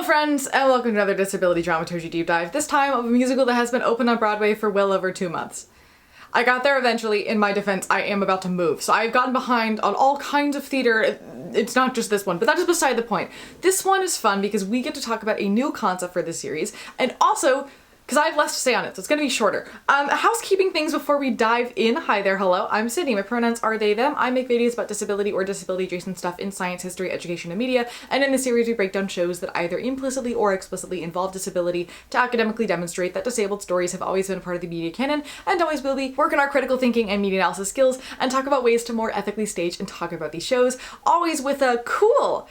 Hello friends, and welcome to another Disability Dramaturgy Deep Dive, this time of a musical that has been open on Broadway for well over 2 months. I got there eventually. In my defense, I am about to move, so I've gotten behind on all kinds of theater. It's not just this one, but that is beside the point. This one is fun because we get to talk about a new concept for this series, and also because I have less to say on it, so it's gonna be shorter. Housekeeping things before we dive in. Hi there, hello, I'm Sydney. My pronouns are they, them. I make videos about disability or disability adjacent stuff in science, history, education, and media, and in this series we break down shows that either implicitly or explicitly involve disability to academically demonstrate that disabled stories have always been a part of the media canon and always will be, work on our critical thinking and media analysis skills, and talk about ways to more ethically stage and talk about these shows, always with a cool,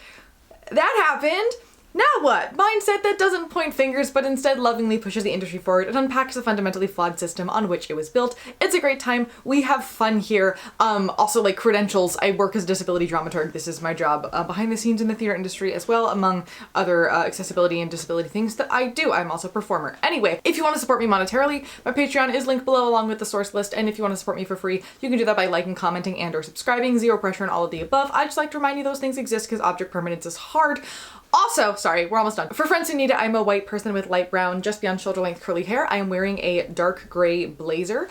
that happened, now what? Mindset that doesn't point fingers but instead lovingly pushes the industry forward and unpacks the fundamentally flawed system on which it was built. It's a great time. We have fun here. Also, like, credentials. I work as a disability dramaturg. This is my job behind the scenes in the theater industry as well, among other accessibility and disability things that I do. I'm also a performer. Anyway, if you want to support me monetarily, my Patreon is linked below along with the source list, and if you want to support me for free, you can do that by liking, commenting, and or subscribing. Zero pressure on all of the above. I just like to remind you those things exist because object permanence is hard. Also, sorry, we're almost done. For friends who need it, I'm a white person with light brown, just beyond shoulder length curly hair. I am wearing a dark gray blazer,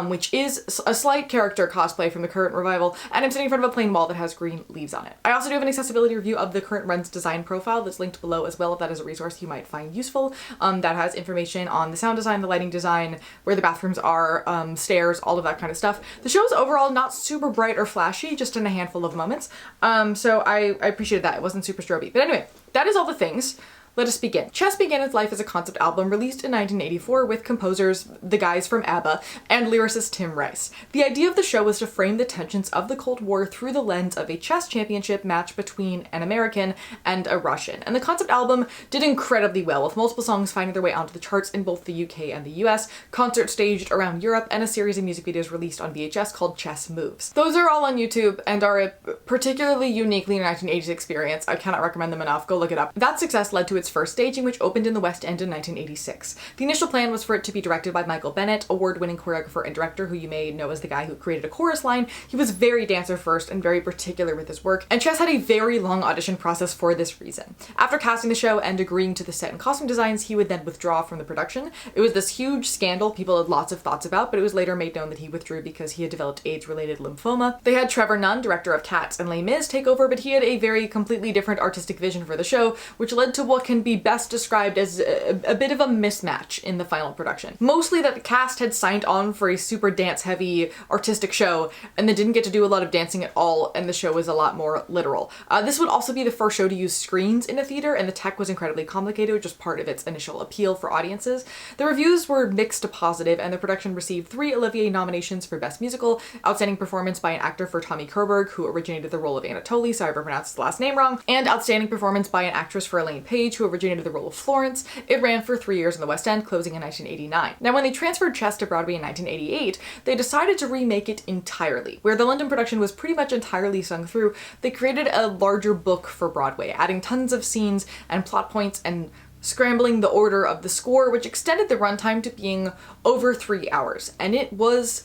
which is a slight character cosplay from the current revival, and I'm sitting in front of a plain wall that has green leaves on it. I also do have an accessibility review of the current run's design profile that's linked below as well, if that is a resource you might find useful. That has information on the sound design, the lighting design, where the bathrooms are, stairs, all of that kind of stuff. The show's overall not super bright or flashy, just in a handful of moments. So I appreciated that. It wasn't super stroby. But anyway, that is all the things. Let us begin. Chess began its life as a concept album released in 1984 with composers, the guys from ABBA, and lyricist Tim Rice. The idea of the show was to frame the tensions of the Cold War through the lens of a chess championship match between an American and a Russian. And the concept album did incredibly well, with multiple songs finding their way onto the charts in both the UK and the US, concerts staged around Europe, and a series of music videos released on VHS called Chess Moves. Those are all on YouTube and are a particularly uniquely 1980s experience. I cannot recommend them enough. Go look it up. That success led to its first staging, which opened in the West End in 1986. The initial plan was for it to be directed by Michael Bennett, award-winning choreographer and director who you may know as the guy who created A Chorus Line. He was very dancer first and very particular with his work, and Chess had a very long audition process for this reason. After casting the show and agreeing to the set and costume designs, he would then withdraw from the production. It was this huge scandal people had lots of thoughts about, but it was later made known that he withdrew because he had developed AIDS-related lymphoma. They had Trevor Nunn, director of Cats and Les Mis, take over, but he had a very completely different artistic vision for the show, which led to what can be best described as a bit of a mismatch in the final production. Mostly that the cast had signed on for a super dance-heavy artistic show, and they didn't get to do a lot of dancing at all, and the show was a lot more literal. This would also be the first show to use screens in a theater, and the tech was incredibly complicated, which was part of its initial appeal for audiences. The reviews were mixed to positive, and the production received 3 Olivier nominations for Best Musical, Outstanding Performance by an Actor for Tommy Kerberg, who originated the role of Anatoly, sorry if I pronounced his last name wrong, and Outstanding Performance by an Actress for Elaine Page, who originated the role of Florence. It ran for 3 years in the West End, closing in 1989. Now, when they transferred Chess to Broadway in 1988, they decided to remake it entirely. Where the London production was pretty much entirely sung through, they created a larger book for Broadway, adding tons of scenes and plot points and scrambling the order of the score, which extended the runtime to being over 3 hours. And it was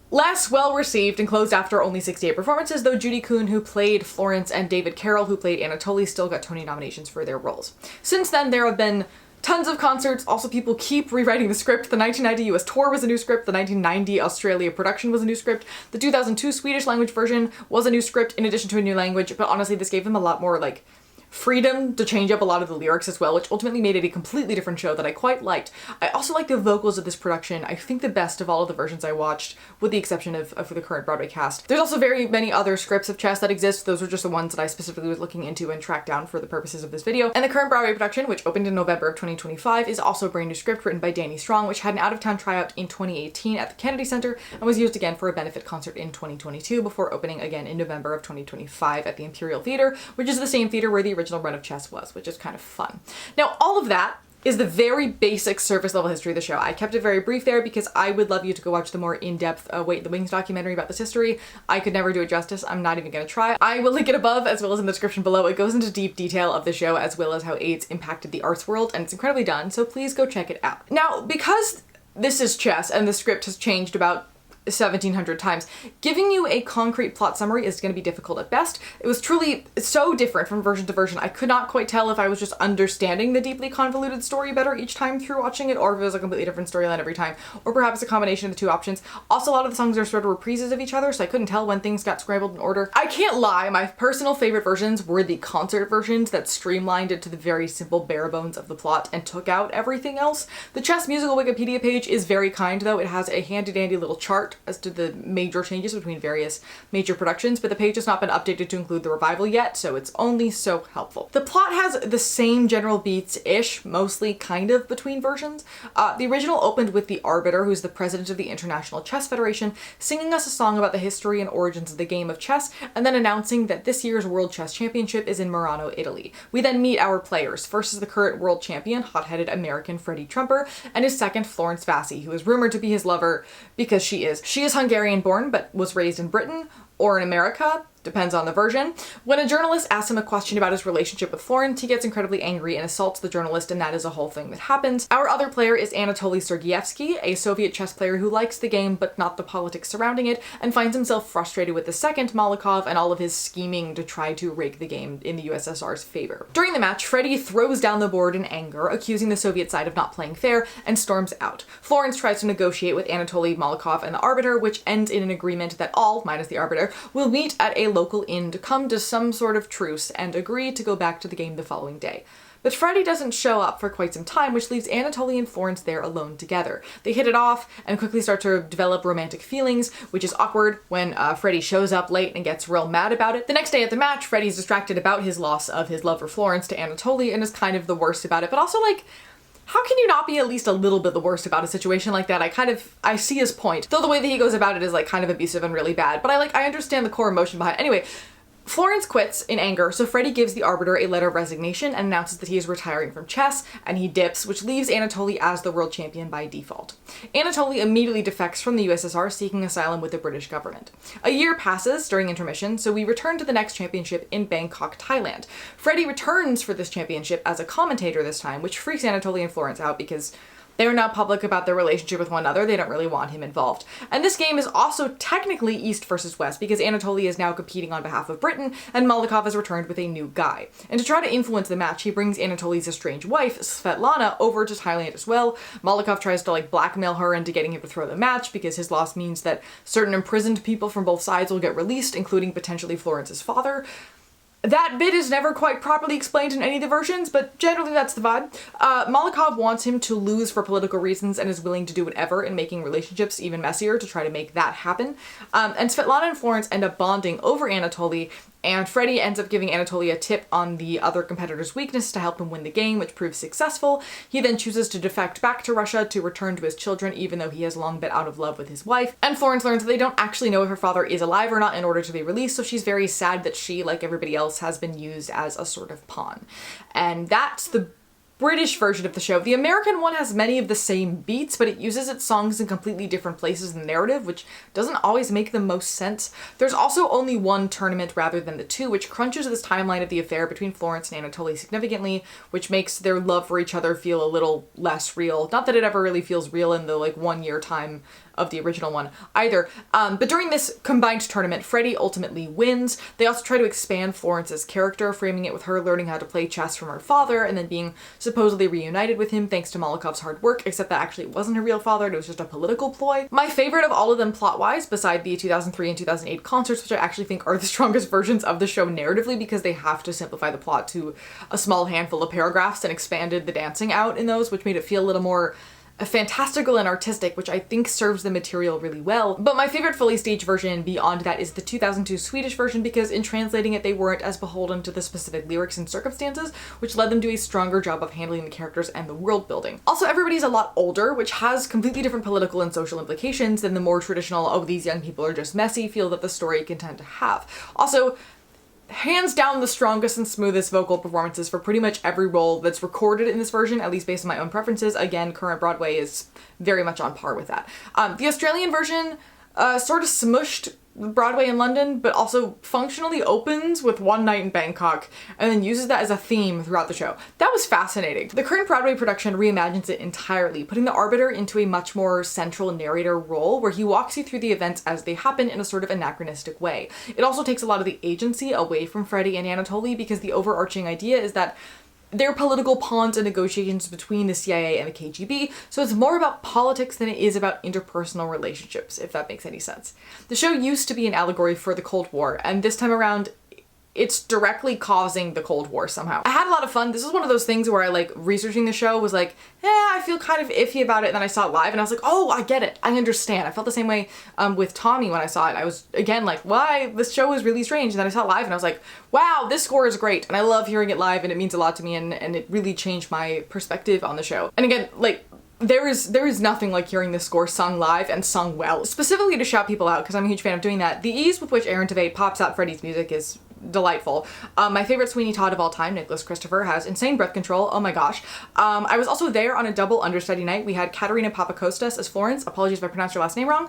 less well received and closed after only 68 performances, though Judy Kuhn, who played Florence, and David Carroll, who played Anatoly, still got Tony nominations for their roles. Since then, there have been tons of concerts. Also, people keep rewriting the script. The 1990 US tour was a new script. The 1990 Australia production was a new script. The 2002 Swedish language version was a new script in addition to a new language, but honestly, this gave them a lot more, like, freedom to change up a lot of the lyrics as well, which ultimately made it a completely different show that I quite liked. I also like the vocals of this production. I think the best of all of the versions I watched, with the exception of the current Broadway cast. There's also very many other scripts of Chess that exist. Those are just the ones that I specifically was looking into and tracked down for the purposes of this video. And the current Broadway production, which opened in November of 2025, is also a brand new script written by Danny Strong, which had an out-of-town tryout in 2018 at the Kennedy Center and was used again for a benefit concert in 2022 before opening again in November of 2025 at the Imperial Theater, which is the same theater where the original run of Chess was, which is kind of fun. Now, all of that is the very basic surface level history of the show. I kept it very brief there because I would love you to go watch the more in-depth Wait in the Wings documentary about this history. I could never do it justice. I'm not even gonna try. I will link it above as well as in the description below. It goes into deep detail of the show as well as how AIDS impacted the arts world, and it's incredibly done, so please go check it out. Now, because this is Chess and the script has changed about 1,700 times. Giving you a concrete plot summary is going to be difficult at best. It was truly so different from version to version. I could not quite tell if I was just understanding the deeply convoluted story better each time through watching it, or if it was a completely different storyline every time, or perhaps a combination of the two options. Also, a lot of the songs are sort of reprises of each other, so I couldn't tell when things got scrambled in order. I can't lie, my personal favorite versions were the concert versions that streamlined it to the very simple bare bones of the plot and took out everything else. The Chess Musical Wikipedia page is very kind, though. It has a handy-dandy little chart as to the major changes between various major productions, but the page has not been updated to include the revival yet, so it's only so helpful. The plot has the same general beats-ish, mostly kind of between versions. The original opened with the Arbiter, who's the president of the International Chess Federation, singing us a song about the history and origins of the game of chess, and then announcing that this year's World Chess Championship is in Murano, Italy. We then meet our players. First is the current world champion, hot-headed American Freddie Trumper, and his second, Florence Vassi, who is rumored to be his lover because she is. She is Hungarian-born, but was raised in Britain or in America, depends on the version. When a journalist asks him a question about his relationship with Florence, he gets incredibly angry and assaults the journalist, and that is a whole thing that happens. Our other player is Anatoly Sergeyevsky, a Soviet chess player who likes the game but not the politics surrounding it, and finds himself frustrated with the second, Malikov, and all of his scheming to try to rig the game in the USSR's favor. During the match, Freddie throws down the board in anger, accusing the Soviet side of not playing fair, and storms out. Florence tries to negotiate with Anatoly, Malikov, and the Arbiter, which ends in an agreement that all, minus the Arbiter, will meet at a local inn to come to some sort of truce and agree to go back to the game the following day. But Freddie doesn't show up for quite some time, which leaves Anatoly and Florence there alone together. They hit it off and quickly start to develop romantic feelings, which is awkward when Freddie shows up late and gets real mad about it. The next day at the match, Freddie's distracted about his loss of his love for Florence to Anatoly and is kind of the worst about it, but also like, how can you not be at least a little bit the worst about a situation like that? I see his point. Though the way that he goes about it is like kind of abusive and really bad, but I understand the core emotion behind it. Anyway, Florence quits in anger, so Freddie gives the Arbiter a letter of resignation and announces that he is retiring from chess, and he dips, which leaves Anatoly as the world champion by default. Anatoly immediately defects from the USSR, seeking asylum with the British government. A year passes during intermission, so we return to the next championship in Bangkok, Thailand. Freddie returns for this championship as a commentator this time, which freaks Anatoly and Florence out because they're now public about their relationship with one another. They don't really want him involved. And this game is also technically East versus West because Anatoly is now competing on behalf of Britain and Malikov has returned with a new guy. And to try to influence the match, he brings Anatoly's estranged wife, Svetlana, over to Thailand as well. Malikov tries to blackmail her into getting him to throw the match because his loss means that certain imprisoned people from both sides will get released, including potentially Florence's father. That bit is never quite properly explained in any of the versions, but generally that's the vibe. Malikov wants him to lose for political reasons and is willing to do whatever in making relationships even messier to try to make that happen. And Svetlana and Florence end up bonding over Anatoly, and Freddie ends up giving Anatoly a tip on the other competitor's weakness to help him win the game, which proves successful. He then chooses to defect back to Russia to return to his children, even though he has long been out of love with his wife. And Florence learns that they don't actually know if her father is alive or not in order to be released, so she's very sad that she, like everybody else, has been used as a sort of pawn. And that's the British version of the show. The American one has many of the same beats, but it uses its songs in completely different places in the narrative, which doesn't always make the most sense. There's also only one tournament rather than the two, which crunches this timeline of the affair between Florence and Anatoly significantly, which makes their love for each other feel a little less real. Not that it ever really feels real in the 1 year time of the original one either. But during this combined tournament, Freddie ultimately wins. They also try to expand Florence's character, framing it with her learning how to play chess from her father and then being supposedly reunited with him thanks to Malikov's hard work, except that actually it wasn't her real father, it was just a political ploy. My favorite of all of them plot-wise, beside the 2003 and 2008 concerts, which I actually think are the strongest versions of the show narratively because they have to simplify the plot to a small handful of paragraphs and expanded the dancing out in those, which made it feel a little more fantastical and artistic, which I think serves the material really well. But my favorite fully staged version beyond that is the 2002 Swedish version because in translating it they weren't as beholden to the specific lyrics and circumstances, which led them to a stronger job of handling the characters and the world building. Also, everybody's a lot older, which has completely different political and social implications than the more traditional, oh, these young people are just messy feel that the story can tend to have. Also, hands down the strongest and smoothest vocal performances for pretty much every role that's recorded in this version, at least based on my own preferences. Again, current Broadway is very much on par with that. The Australian version sort of smushed Broadway in London, but also functionally opens with one night in Bangkok and then uses that as a theme throughout the show. That was fascinating. The current Broadway production reimagines it entirely, putting the Arbiter into a much more central narrator role where he walks you through the events as they happen in a sort of anachronistic way. It also takes a lot of the agency away from Freddie and Anatoly because the overarching idea is that they're political pawns in negotiations between the CIA and the KGB, so it's more about politics than it is about interpersonal relationships, if that makes any sense. The show used to be an allegory for the Cold War, and this time around, it's directly causing the Cold War somehow. I had a lot of fun. This is one of those things where I, like, researching the show was like, I feel kind of iffy about it, and then I saw it live and I was like, oh, I get it. I understand. I felt the same way with Tommy when I saw it. I was, again, like, why? This show is really strange. And then I saw it live and I was like, wow, this score is great. And I love hearing it live and it means a lot to me, and it really changed my perspective on the show. And again, like, there is nothing like hearing this score sung live and sung well. Specifically to shout people out, because I'm a huge fan of doing that, the ease with which Aaron Tveit pops out Freddie's music is delightful. My favorite Sweeney Todd of all time, Nicholas Christopher, has insane breath control. Oh my gosh. I was also there on a double understudy night. We had Katerina Papakostas as Florence. Apologies if I pronounced her last name wrong.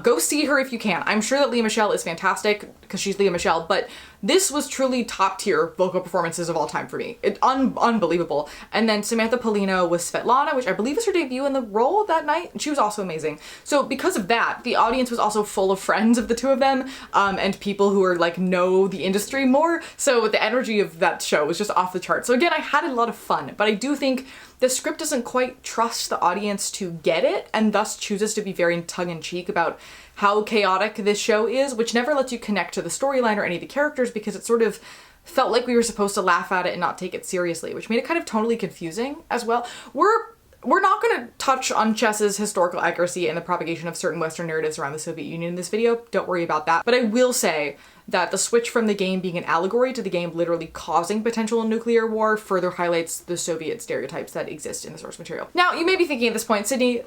Go see her if you can. I'm sure that Lea Michele is fantastic because she's Lea Michele, but this was truly top tier vocal performances of all time for me. Unbelievable. And then Samantha Polino was Svetlana, which I believe is her debut in the role that night. She was also amazing. So because of that, the audience was also full of friends of the two of them, and people who are like know the industry more. So the energy of that show was just off the chart. So again, I had a lot of fun, but I do think the script doesn't quite trust the audience to get it, and thus chooses to be very tongue-in-cheek about how chaotic this show is, which never lets you connect to the storyline or any of the characters because it sort of felt like we were supposed to laugh at it and not take it seriously, which made it kind of tonally confusing as well. We're not going to touch on Chess's historical accuracy and the propagation of certain Western narratives around the Soviet Union in this video. Don't worry about that. But I will say that the switch from the game being an allegory to the game literally causing potential nuclear war further highlights the Soviet stereotypes that exist in the source material. Now, you may be thinking at this point, Sydney,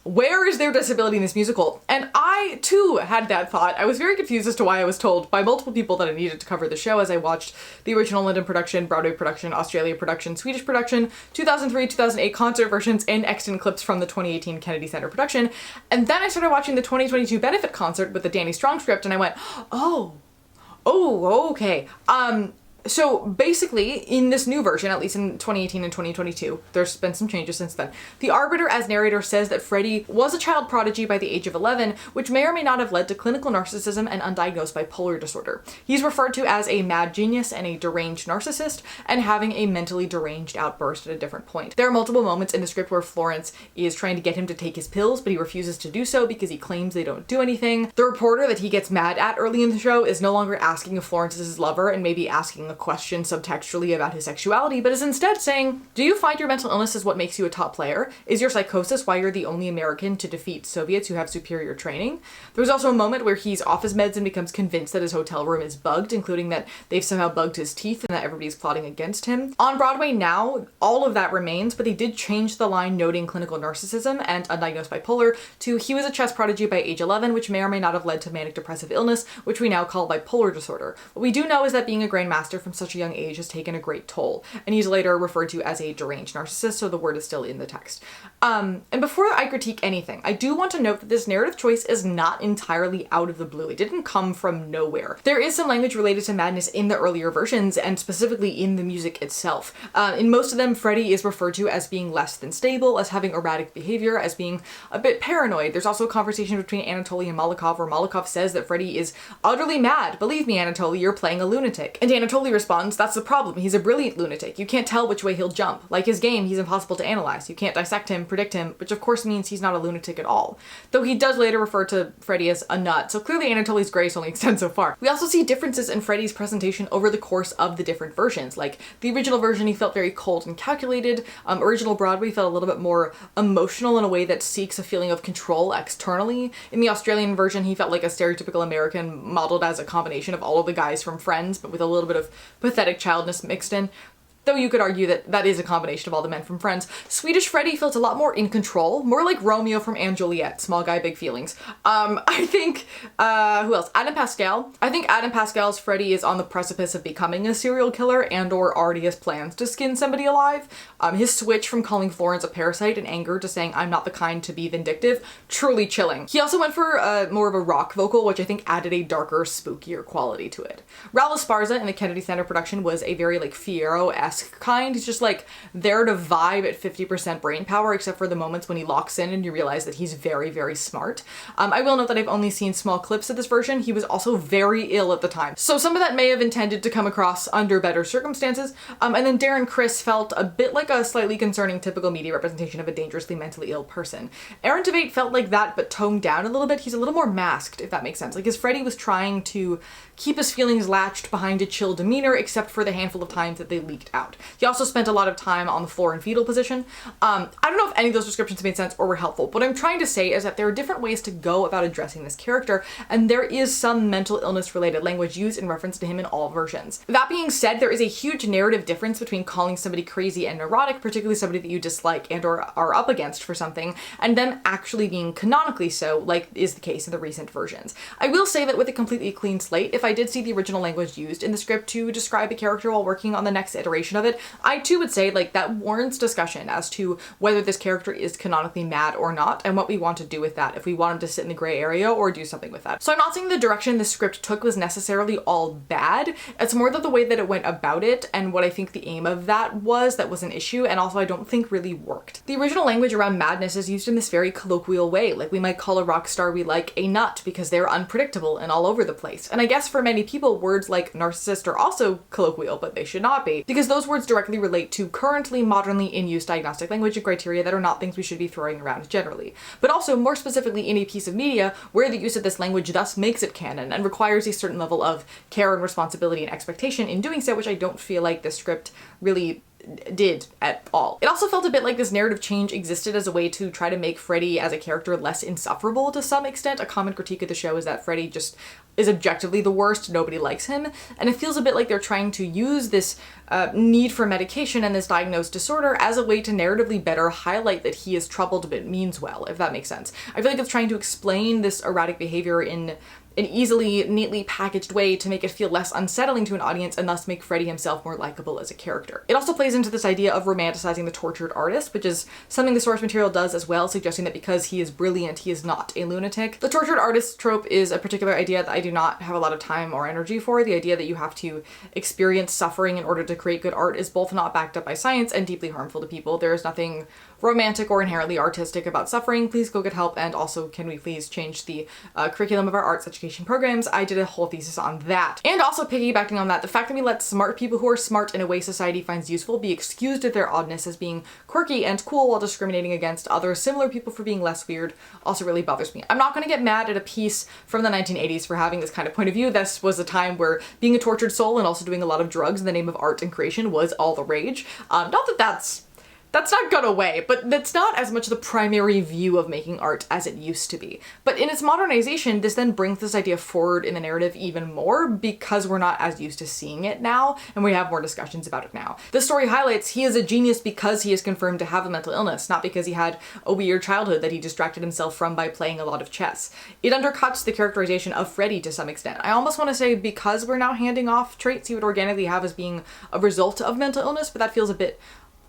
where is their disability in this musical? And I, too, had that thought. I was very confused as to why I was told by multiple people that I needed to cover the show as I watched the original London production, Broadway production, Australia production, Swedish production, 2003, 2008 concert versions, and extant clips from the 2018 Kennedy Center production. And then I started watching the 2022 benefit concert with the Danny Strong script, and I went, oh, okay. So basically, in this new version, at least in 2018 and 2022, there's been some changes since then. The Arbiter as narrator says that Freddie was a child prodigy by the age of 11, which may or may not have led to clinical narcissism and undiagnosed bipolar disorder. He's referred to as a mad genius and a deranged narcissist, and having a mentally deranged outburst at a different point. There are multiple moments in the script where Florence is trying to get him to take his pills, but he refuses to do so because he claims they don't do anything. The reporter that he gets mad at early in the show is no longer asking if Florence is his lover and maybe asking a question subtextually about his sexuality, but is instead saying, do you find your mental illness is what makes you a top player? Is your psychosis why you're the only American to defeat Soviets who have superior training? There was also a moment where he's off his meds and becomes convinced that his hotel room is bugged, including that they've somehow bugged his teeth and that everybody's plotting against him. On Broadway now, all of that remains, but they did change the line noting clinical narcissism and undiagnosed bipolar to he was a chess prodigy by age 11, which may or may not have led to manic depressive illness, which we now call bipolar disorder. What we do know is that being a grandmaster from such a young age has taken a great toll, and he's later referred to as a deranged narcissist, so the word is still in the text. And before I critique anything, I do want to note that this narrative choice is not entirely out of the blue. It didn't come from nowhere. There is some language related to madness in the earlier versions, and specifically in the music itself. In most of them, Freddie is referred to as being less than stable, as having erratic behavior, as being a bit paranoid. There's also a conversation between Anatoly and Malakov where Malakov says that Freddie is utterly mad. Believe me, Anatoly, you're playing a lunatic. And Anatoly responds, that's the problem. He's a brilliant lunatic. You can't tell which way he'll jump. Like his game, he's impossible to analyze. You can't dissect him, predict him, which of course means he's not a lunatic at all. Though he does later refer to Freddie as a nut, so clearly Anatoly's grace only extends so far. We also see differences in Freddie's presentation over the course of the different versions. Like the original version, he felt very cold and calculated. Original Broadway felt a little bit more emotional in a way that seeks a feeling of control externally. In the Australian version, he felt like a stereotypical American modeled as a combination of all of the guys from Friends, but with a little bit of pathetic childness mixed in. though you could argue that that is a combination of all the men from Friends. Swedish Freddie felt a lot more in control, more like Romeo from & Juliet, small guy, big feelings. I think, who else? Adam Pascal. I think Adam Pascal's Freddie is on the precipice of becoming a serial killer and or already has plans to skin somebody alive. His switch from calling Florence a parasite in anger to saying I'm not the kind to be vindictive, truly chilling. He also went for more of a rock vocal, which I think added a darker, spookier quality to it. Raul Esparza in the Kennedy Center production was a very like Fierro-esque kind. He's just like there to vibe at 50% brain power, except for the moments when he locks in and you realize that he's very, very smart. I will note that I've only seen small clips of this version. He was also very ill at the time, so some of that may have intended to come across under better circumstances. And then Darren Criss felt a bit like a slightly concerning typical media representation of a dangerously mentally ill person. Aaron Tveit felt like that, but toned down a little bit. He's a little more masked, if that makes sense. Like his Freddie was trying to keep his feelings latched behind a chill demeanor, except for the handful of times that they leaked out. He also spent a lot of time on the floor in fetal position. I don't know if any of those descriptions made sense or were helpful. What I'm trying to say is that there are different ways to go about addressing this character, and there is some mental illness related language used in reference to him in all versions. That being said, there is a huge narrative difference between calling somebody crazy and neurotic, particularly somebody that you dislike and or are up against for something, and them actually being canonically so, like is the case in the recent versions. I will say that with a completely clean slate, if I did see the original language used in the script to describe a character while working on the next iteration of it, I too would say like that warrants discussion as to whether this character is canonically mad or not, and what we want to do with that, if we want him to sit in the gray area or do something with that. So I'm not saying the direction the script took was necessarily all bad. It's more that the way that it went about it and what I think the aim of that was an issue, and also I don't think really worked. The original language around madness is used in this very colloquial way, like we might call a rock star we like a nut because they're unpredictable and all over the place. And I guess for many people, words like narcissist are also colloquial, but they should not be, because those words directly relate to currently modernly in use diagnostic language and criteria that are not things we should be throwing around generally. But also more specifically in a piece of media where the use of this language thus makes it canon and requires a certain level of care and responsibility and expectation in doing so, which I don't feel like this script really did at all. It also felt a bit like this narrative change existed as a way to try to make Freddie as a character less insufferable to some extent. A common critique of the show is that Freddie just is objectively the worst, nobody likes him, and it feels a bit like they're trying to use this need for medication and this diagnosed disorder as a way to narratively better highlight that he is troubled but means well, if that makes sense. I feel like it's trying to explain this erratic behavior in an easily, neatly packaged way to make it feel less unsettling to an audience and thus make Freddie himself more likable as a character. It also plays into this idea of romanticizing the tortured artist, which is something the source material does as well, suggesting that because he is brilliant, he is not a lunatic. The tortured artist trope is a particular idea that I do not have a lot of time or energy for. The idea that you have to experience suffering in order to create good art is both not backed up by science and deeply harmful to people. There is nothing romantic or inherently artistic about suffering. Please go get help, and also can we please change the curriculum of our arts education programs? I did a whole thesis on that. And also piggybacking on that, the fact that we let smart people who are smart in a way society finds useful be excused of their oddness as being quirky and cool while discriminating against other similar people for being less weird also really bothers me. I'm not going to get mad at a piece from the 1980s for having this kind of point of view. This was a time where being a tortured soul and also doing a lot of drugs in the name of art and creation was all the rage. Not that that's not gone away, but that's not as much the primary view of making art as it used to be. But in its modernization, this then brings this idea forward in the narrative even more because we're not as used to seeing it now, and we have more discussions about it now. The story highlights he is a genius because he is confirmed to have a mental illness, not because he had a weird childhood that he distracted himself from by playing a lot of chess. It undercuts the characterization of Freddie to some extent. I almost want to say because we're now handing off traits he would organically have as being a result of mental illness, but that feels a bit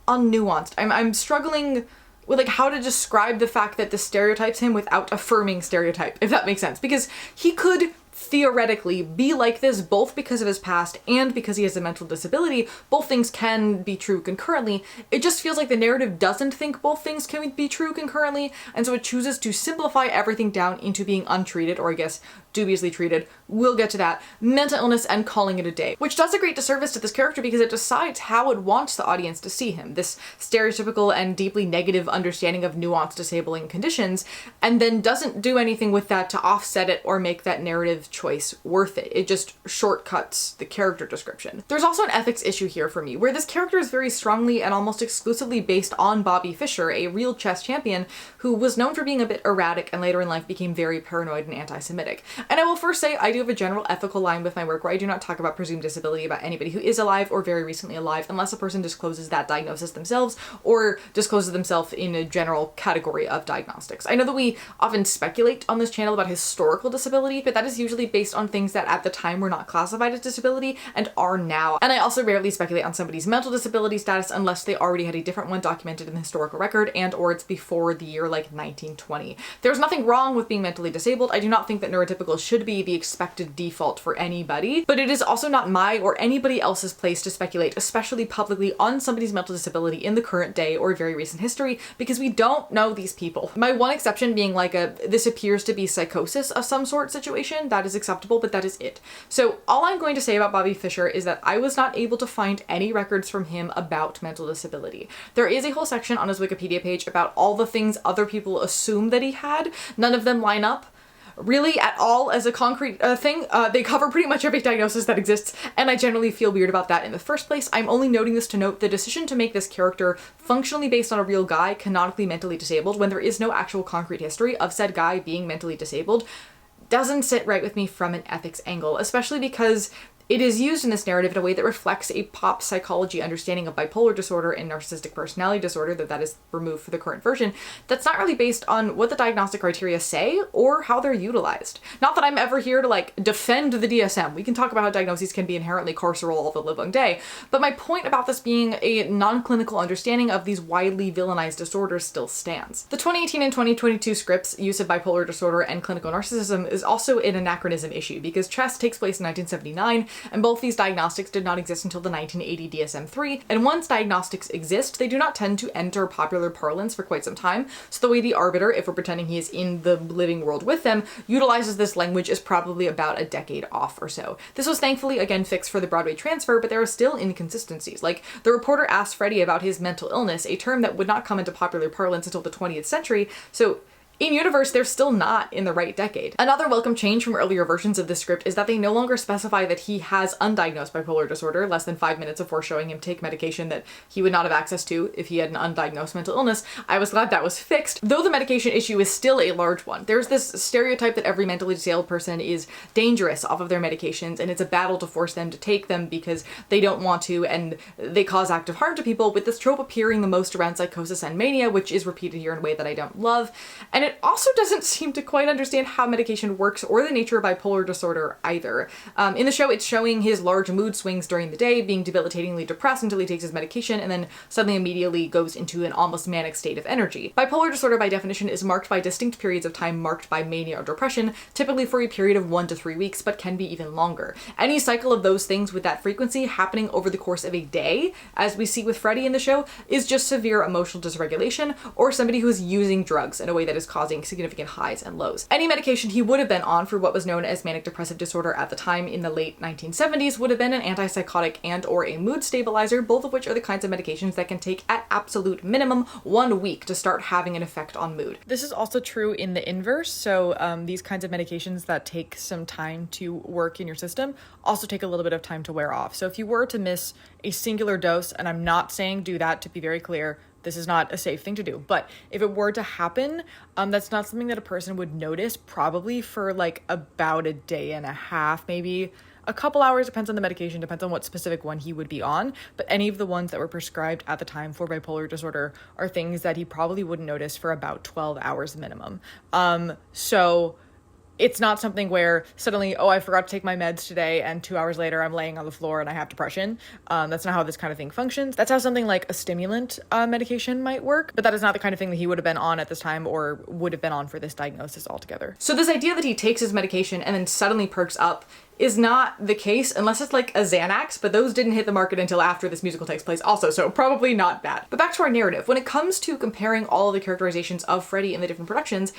unnuanced. I'm struggling with like how to describe the fact that this stereotypes him without affirming stereotype, if that makes sense, because he could theoretically be like this both because of his past and because he has a mental disability. Both things can be true concurrently. It just feels like the narrative doesn't think both things can be true concurrently, and so it chooses to simplify everything down into being untreated, or I guess dubiously treated, we'll get to that, mental illness, and calling it a day, which does a great disservice to this character because it decides how it wants the audience to see him, this stereotypical and deeply negative understanding of nuanced disabling conditions, and then doesn't do anything with that to offset it or make that narrative choice worth it. It just shortcuts the character description. There's also an ethics issue here for me, where this character is very strongly and almost exclusively based on Bobby Fischer, a real chess champion who was known for being a bit erratic and later in life became very paranoid and anti-Semitic. And I will first say I do have a general ethical line with my work where I do not talk about presumed disability about anybody who is alive or very recently alive unless a person discloses that diagnosis themselves or discloses themselves in a general category of diagnostics. I know that we often speculate on this channel about historical disability, but that is usually based on things that at the time were not classified as disability and are now. And I also rarely speculate on somebody's mental disability status unless they already had a different one documented in the historical record and or it's before the year like 1920. There's nothing wrong with being mentally disabled. I do not think that neurotypical should be the expected default for anybody, but it is also not my or anybody else's place to speculate, especially publicly, on somebody's mental disability in the current day or very recent history, because we don't know these people. My one exception being like this appears to be psychosis of some sort situation. That is acceptable, but that is it. So all I'm going to say about Bobby Fischer is that I was not able to find any records from him about mental disability. There is a whole section on his Wikipedia page about all the things other people assume that he had. None of them line up really at all as a concrete thing. They cover pretty much every diagnosis that exists, and I generally feel weird about that in the first place. I'm only noting this to note the decision to make this character functionally based on a real guy canonically mentally disabled when there is no actual concrete history of said guy being mentally disabled doesn't sit right with me from an ethics angle, especially because it is used in this narrative in a way that reflects a pop psychology understanding of bipolar disorder and narcissistic personality disorder, though that is removed for the current version, that's not really based on what the diagnostic criteria say or how they're utilized. Not that I'm ever here to like defend the DSM. We can talk about how diagnoses can be inherently carceral all the livelong day, but my point about this being a non-clinical understanding of these widely villainized disorders still stands. The 2018 and 2022 scripts use of bipolar disorder and clinical narcissism is also an anachronism issue because CHEST takes place in 1979, and both these diagnostics did not exist until the 1980 DSM-3, and once diagnostics exist, they do not tend to enter popular parlance for quite some time, so the way the arbiter, if we're pretending he is in the living world with them, utilizes this language is probably about a decade off or so. This was thankfully again fixed for the Broadway transfer, but there are still inconsistencies. Like, the reporter asked Freddie about his mental illness, a term that would not come into popular parlance until the 20th century, so in universe, they're still not in the right decade. Another welcome change from earlier versions of this script is that they no longer specify that he has undiagnosed bipolar disorder less than 5 minutes before showing him take medication that he would not have access to if he had an undiagnosed mental illness. I was glad that was fixed, though the medication issue is still a large one. There's this stereotype that every mentally disabled person is dangerous off of their medications, and it's a battle to force them to take them because they don't want to and they cause active harm to people, with this trope appearing the most around psychosis and mania, which is repeated here in a way that I don't love. And it also doesn't seem to quite understand how medication works or the nature of bipolar disorder either. In the show, it's showing his large mood swings during the day, being debilitatingly depressed until he takes his medication, and then suddenly immediately goes into an almost manic state of energy. Bipolar disorder, by definition, is marked by distinct periods of time marked by mania or depression, typically for a period of 1 to 3 weeks, but can be even longer. Any cycle of those things with that frequency happening over the course of a day, as we see with Freddie in the show, is just severe emotional dysregulation, or somebody who is using drugs in a way that is causing significant highs and lows. Any medication he would have been on for what was known as manic depressive disorder at the time in the late 1970s would have been an antipsychotic and or a mood stabilizer, both of which are the kinds of medications that can take at absolute minimum 1 week to start having an effect on mood. This is also true in the inverse, so these kinds of medications that take some time to work in your system also take a little bit of time to wear off. So if you were to miss a singular dose, and I'm not saying do that, to be very clear, this is not a safe thing to do, but if it were to happen, that's not something that a person would notice probably for like about a day and a half, maybe a couple hours, depends on the medication, depends on what specific one he would be on, but any of the ones that were prescribed at the time for bipolar disorder are things that he probably wouldn't notice for about 12 hours minimum. So it's not something where suddenly, oh, I forgot to take my meds today, and 2 hours later I'm laying on the floor and I have depression. That's not how this kind of thing functions. That's how something like a stimulant medication might work, but that is not the kind of thing that he would have been on at this time or would have been on for this diagnosis altogether. So this idea that he takes his medication and then suddenly perks up is not the case unless it's like a Xanax, but those didn't hit the market until after this musical takes place also, so probably not bad. But back to our narrative. When it comes to comparing all of the characterizations of Freddie in the different productions,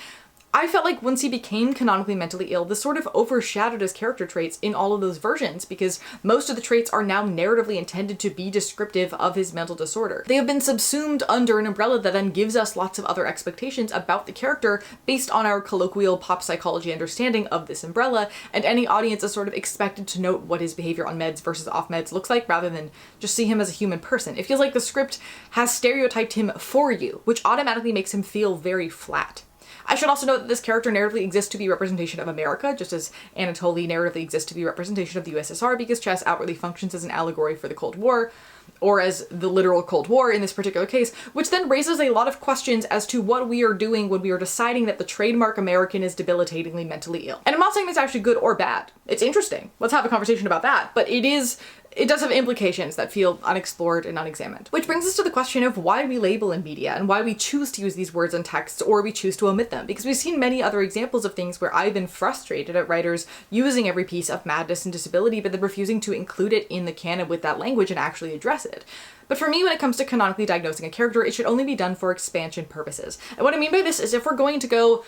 I felt like once he became canonically mentally ill, this sort of overshadowed his character traits in all of those versions, because most of the traits are now narratively intended to be descriptive of his mental disorder. They have been subsumed under an umbrella that then gives us lots of other expectations about the character based on our colloquial pop psychology understanding of this umbrella, and any audience is sort of expected to note what his behavior on meds versus off meds looks like rather than just see him as a human person. It feels like the script has stereotyped him for you, which automatically makes him feel very flat. I should also note that this character narratively exists to be representation of America, just as Anatoly narratively exists to be representation of the USSR, because chess outwardly functions as an allegory for the Cold War, or as the literal Cold War in this particular case, which then raises a lot of questions as to what we are doing when we are deciding that the trademark American is debilitatingly mentally ill. And I'm not saying that's actually good or bad. It's interesting. Let's have a conversation about that. But it does have implications that feel unexplored and unexamined. Which brings us to the question of why we label in media and why we choose to use these words in texts or we choose to omit them. Because we've seen many other examples of things where I've been frustrated at writers using every piece of madness and disability but then refusing to include it in the canon with that language and actually address it. But for me, when it comes to canonically diagnosing a character, it should only be done for expansion purposes. And what I mean by this is if we're going to go,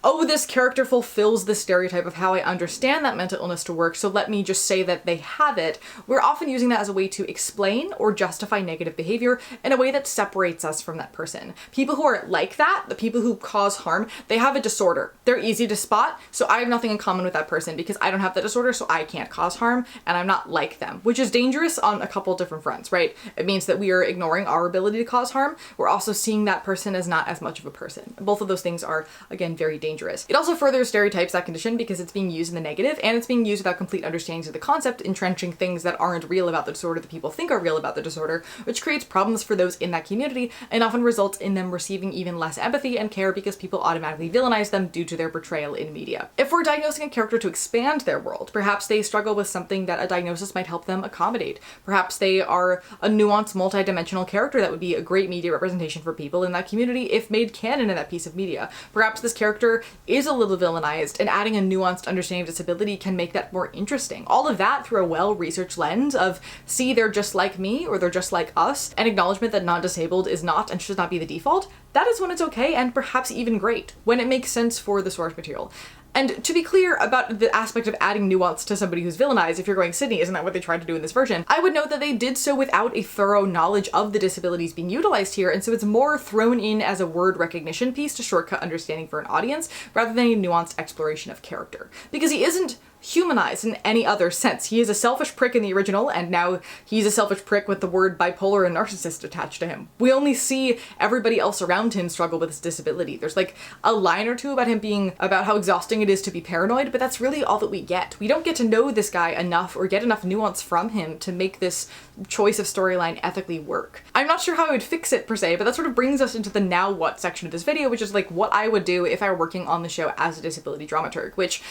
oh, this character fulfills the stereotype of how I understand that mental illness to work, so let me just say that they have it, we're often using that as a way to explain or justify negative behavior in a way that separates us from that person. People who are like that, the people who cause harm, they have a disorder. They're easy to spot, so I have nothing in common with that person because I don't have the disorder, so I can't cause harm, and I'm not like them, which is dangerous on a couple different fronts, right? It means that we are ignoring our ability to cause harm. We're also seeing that person as not as much of a person. Both of those things are, again, very dangerous. It also further stereotypes that condition because it's being used in the negative and it's being used without complete understandings of the concept, entrenching things that aren't real about the disorder that people think are real about the disorder, which creates problems for those in that community and often results in them receiving even less empathy and care because people automatically villainize them due to their portrayal in media. If we're diagnosing a character to expand their world, perhaps they struggle with something that a diagnosis might help them accommodate. Perhaps they are a nuanced, multi-dimensional character that would be a great media representation for people in that community if made canon in that piece of media. Perhaps this character is a little villainized and adding a nuanced understanding of disability can make that more interesting. All of that through a well-researched lens of, see, they're just like me or they're just like us, and acknowledgement that non-disabled is not and should not be the default. That is when it's okay and perhaps even great, when it makes sense for the source material. And to be clear about the aspect of adding nuance to somebody who's villainized, if you're going, Sydney, isn't that what they tried to do in this version? I would note that they did so without a thorough knowledge of the disabilities being utilized here, and so it's more thrown in as a word recognition piece to shortcut understanding for an audience, rather than a nuanced exploration of character. Because he isn't humanized in any other sense. He is a selfish prick in the original, and now he's a selfish prick with the word bipolar and narcissist attached to him. We only see everybody else around him struggle with his disability. There's like a line or two about him being about how exhausting it is to be paranoid, but that's really all that we get. We don't get to know this guy enough or get enough nuance from him to make this choice of storyline ethically work. I'm not sure how I would fix it per se, but that sort of brings us into the now what section of this video, which is like what I would do if I were working on the show as a disability dramaturg, which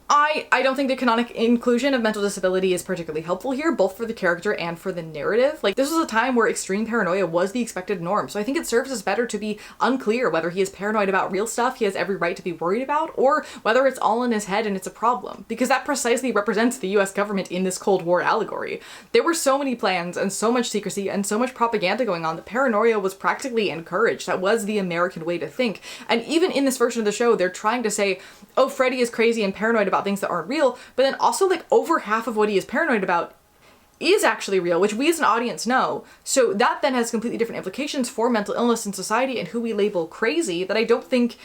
I don't think the canonic inclusion of mental disability is particularly helpful here, both for the character and for the narrative. Like, this was a time where extreme paranoia was the expected norm, so I think it serves us better to be unclear whether he is paranoid about real stuff he has every right to be worried about, or whether it's all in his head and it's a problem, because that precisely represents the US government in this Cold War allegory. There were so many plans and so much secrecy and so much propaganda going on that paranoia was practically encouraged. That was the American way to think. And even in this version of the show, they're trying to say, oh, Freddy is crazy and paranoid about things that aren't real, but then also like over half of what he is paranoid about is actually real, which we as an audience know. So that then has completely different implications for mental illness in society and who we label crazy that I don't think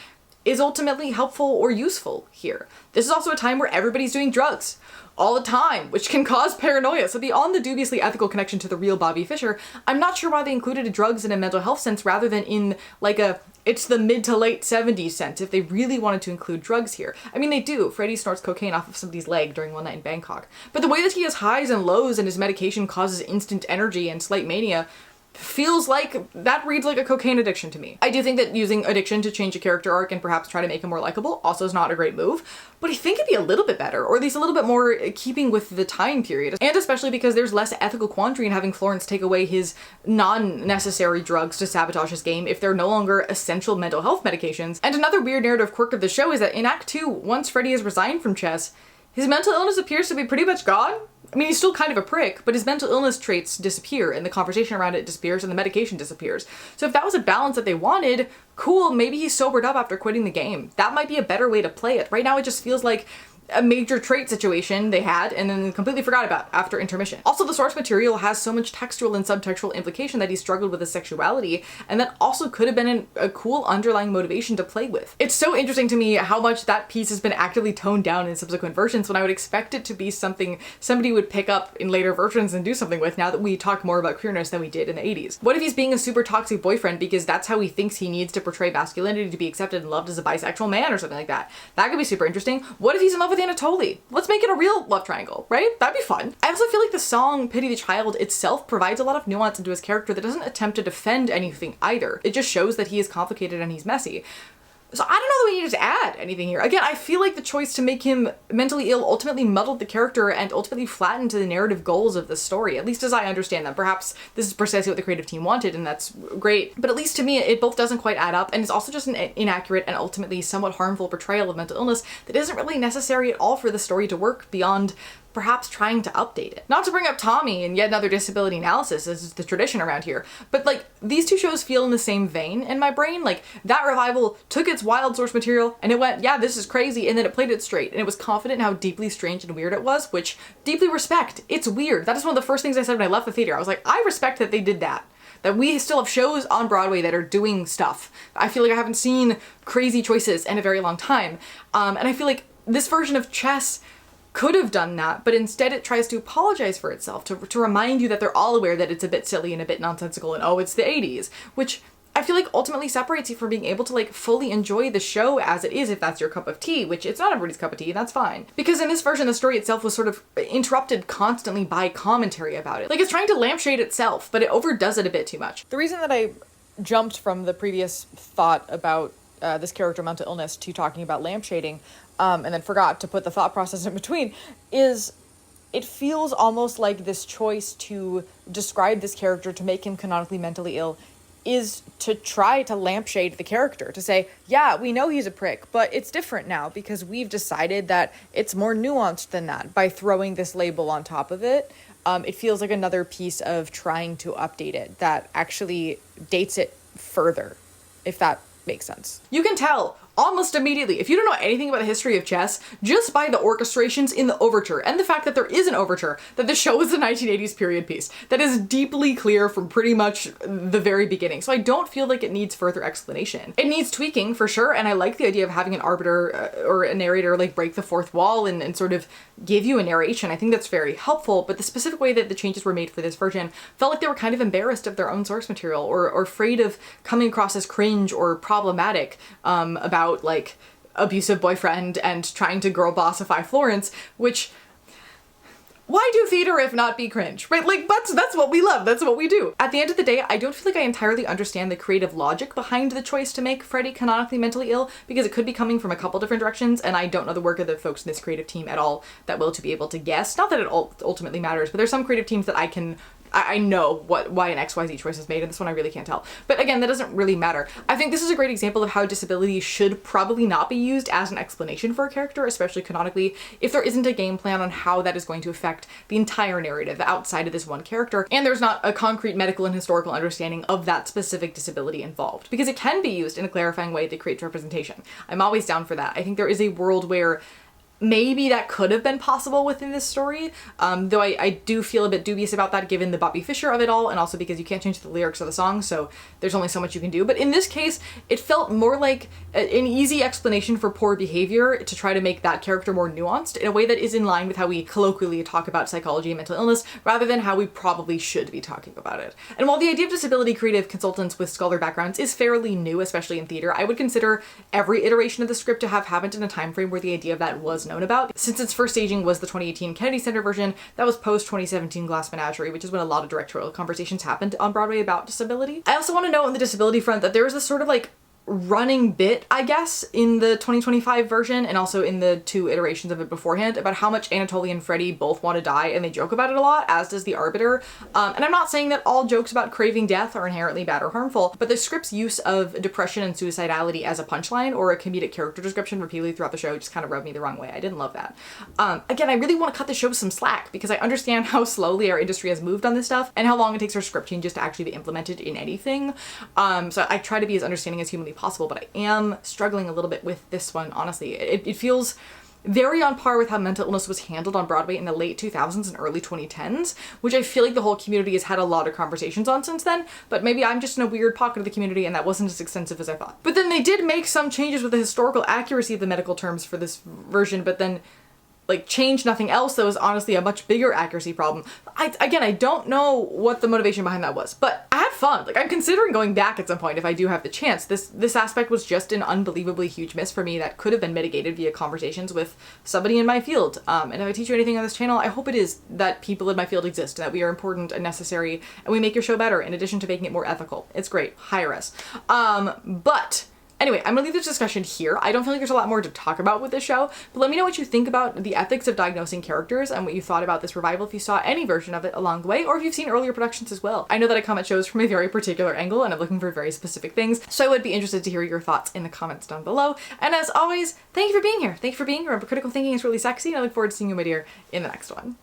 is ultimately helpful or useful here. This is also a time where everybody's doing drugs all the time, which can cause paranoia. So beyond the dubiously ethical connection to the real Bobby Fischer, I'm not sure why they included drugs in a mental health sense rather than in like it's the mid to late 70s sense, if they really wanted to include drugs here. I mean, they do. Freddy snorts cocaine off of somebody's leg during one night in Bangkok. But the way that he has highs and lows and his medication causes instant energy and slight mania feels like that reads like a cocaine addiction to me. I do think that using addiction to change a character arc and perhaps try to make him more likable also is not a great move, but I think it'd be a little bit better, or at least a little bit more keeping with the time period. And especially because there's less ethical quandary in having Florence take away his non-necessary drugs to sabotage his game if they're no longer essential mental health medications. And another weird narrative quirk of the show is that in Act 2, once Freddy has resigned from chess, his mental illness appears to be pretty much gone. I mean, he's still kind of a prick, but his mental illness traits disappear and the conversation around it disappears and the medication disappears. So if that was a balance that they wanted, cool, maybe he sobered up after quitting the game. That might be a better way to play it. Right now it just feels like a major trait situation they had and then completely forgot about after intermission. Also, the source material has so much textual and subtextual implication that he struggled with his sexuality, and that also could have been a cool underlying motivation to play with. It's so interesting to me how much that piece has been actively toned down in subsequent versions, when I would expect it to be something somebody would pick up in later versions and do something with, now that we talk more about queerness than we did in the 80s. What if he's being a super toxic boyfriend because that's how he thinks he needs to portray masculinity to be accepted and loved as a bisexual man or something like that? That could be super interesting. What if he's in love with Anatoly? Let's make it a real love triangle, right? That'd be fun. I also feel like the song Pity the Child itself provides a lot of nuance into his character that doesn't attempt to defend anything either. It just shows that he is complicated and he's messy. So I don't know that we needed to add anything here. Again, I feel like the choice to make him mentally ill ultimately muddled the character and ultimately flattened the narrative goals of the story, at least as I understand them. Perhaps this is precisely what the creative team wanted, and that's great. But at least to me, it both doesn't quite add up, and it's also just an inaccurate and ultimately somewhat harmful portrayal of mental illness that isn't really necessary at all for the story to work beyond perhaps trying to update it. Not to bring up Tommy and yet another disability analysis, as is the tradition around here, but like, these two shows feel in the same vein in my brain. Like, that revival took its wild source material and it went, yeah, this is crazy, and then it played it straight, and it was confident in how deeply strange and weird it was, which deeply respect. It's weird. That is one of the first things I said when I left the theater. I was like, I respect that they did that. That we still have shows on Broadway that are doing stuff. I feel like I haven't seen crazy choices in a very long time. And I feel like this version of Chess could have done that, but instead it tries to apologize for itself, to remind you that they're all aware that it's a bit silly and a bit nonsensical and, oh, it's the 80s, which I feel like ultimately separates you from being able to like fully enjoy the show as it is, if that's your cup of tea, which it's not everybody's cup of tea, and that's fine. Because in this version, the story itself was sort of interrupted constantly by commentary about it. Like, it's trying to lampshade itself, but it overdoes it a bit too much. The reason that I jumped from the previous thought about this character mental illness to talking about lampshading, and then forgot to put the thought process in between, is it feels almost like this choice to describe this character, to make him canonically mentally ill, is to try to lampshade the character, to say, yeah, we know he's a prick, but it's different now because we've decided that it's more nuanced than that by throwing this label on top of it. It feels like another piece of trying to update it that actually dates it further, if that makes sense. You can tell almost immediately, if you don't know anything about the history of chess, just by the orchestrations in the overture and the fact that there is an overture, that the show is a 1980s period piece. That is deeply clear from pretty much the very beginning. So I don't feel like it needs further explanation. It needs tweaking for sure, and I like the idea of having an arbiter or a narrator like break the fourth wall and sort of give you a narration. I think that's very helpful, but the specific way that the changes were made for this version felt like they were kind of embarrassed of their own source material, or afraid of coming across as cringe or problematic about like abusive boyfriend and trying to girl bossify Florence, which, why do theater if not be cringe, right? Like, that's what we love, that's what we do. At the end of the day, I don't feel like I entirely understand the creative logic behind the choice to make Freddie canonically mentally ill, because it could be coming from a couple different directions, and I don't know the work of the folks in this creative team at all that well to be able to guess. Not that it ultimately matters, but there's some creative teams that I know why an XYZ choice is made, and this one I really can't tell. But again, that doesn't really matter. I think this is a great example of how disability should probably not be used as an explanation for a character, especially canonically, if there isn't a game plan on how that is going to affect the entire narrative outside of this one character, and there's not a concrete medical and historical understanding of that specific disability involved. Because it can be used in a clarifying way to create representation. I'm always down for that. I think there is a world where maybe that could have been possible within this story, though I do feel a bit dubious about that given the Bobby Fischer of it all, and also because you can't change the lyrics of the song, so there's only so much you can do. But in this case, it felt more like an easy explanation for poor behavior to try to make that character more nuanced in a way that is in line with how we colloquially talk about psychology and mental illness, rather than how we probably should be talking about it. And while the idea of disability creative consultants with scholar backgrounds is fairly new, especially in theater, I would consider every iteration of the script to have happened in a time frame where the idea of that was known about. Since its first staging was the 2018 Kennedy Center version, that was post 2017 Glass Menagerie, which is when a lot of directorial conversations happened on Broadway about disability. I also want to note on the disability front that there was this sort of like running bit, I guess, in the 2025 version and also in the two iterations of it beforehand about how much Anatoly and Freddie both want to die, and they joke about it a lot, as does the Arbiter. And I'm not saying that all jokes about craving death are inherently bad or harmful, but the script's use of depression and suicidality as a punchline or a comedic character description repeatedly throughout the show just kind of rubbed me the wrong way. I didn't love that. Again, I really want to cut the show some slack because I understand how slowly our industry has moved on this stuff and how long it takes for script changes to actually be implemented in anything. So I try to be as understanding as humanly possible, but I am struggling a little bit with this one, honestly. It feels very on par with how mental illness was handled on Broadway in the late 2000s and early 2010s, which I feel like the whole community has had a lot of conversations on since then, but maybe I'm just in a weird pocket of the community and that wasn't as extensive as I thought. But then they did make some changes with the historical accuracy of the medical terms for this version, but then like change nothing else. That was honestly a much bigger accuracy problem. I don't know what the motivation behind that was, but I had fun. Like, I'm considering going back at some point if I do have the chance. This aspect was just an unbelievably huge miss for me that could have been mitigated via conversations with somebody in my field. And if I teach you anything on this channel, I hope it is that people in my field exist, that we are important and necessary, and we make your show better in addition to making it more ethical. It's great. Hire us. But anyway, I'm gonna leave this discussion here. I don't feel like there's a lot more to talk about with this show, but let me know what you think about the ethics of diagnosing characters and what you thought about this revival if you saw any version of it along the way, or if you've seen earlier productions as well. I know that I come at shows from a very particular angle and I'm looking for very specific things, so I would be interested to hear your thoughts in the comments down below. And as always, thank you for being here. Thank you for being here. Remember, critical thinking is really sexy, and I look forward to seeing you, my dear, in the next one.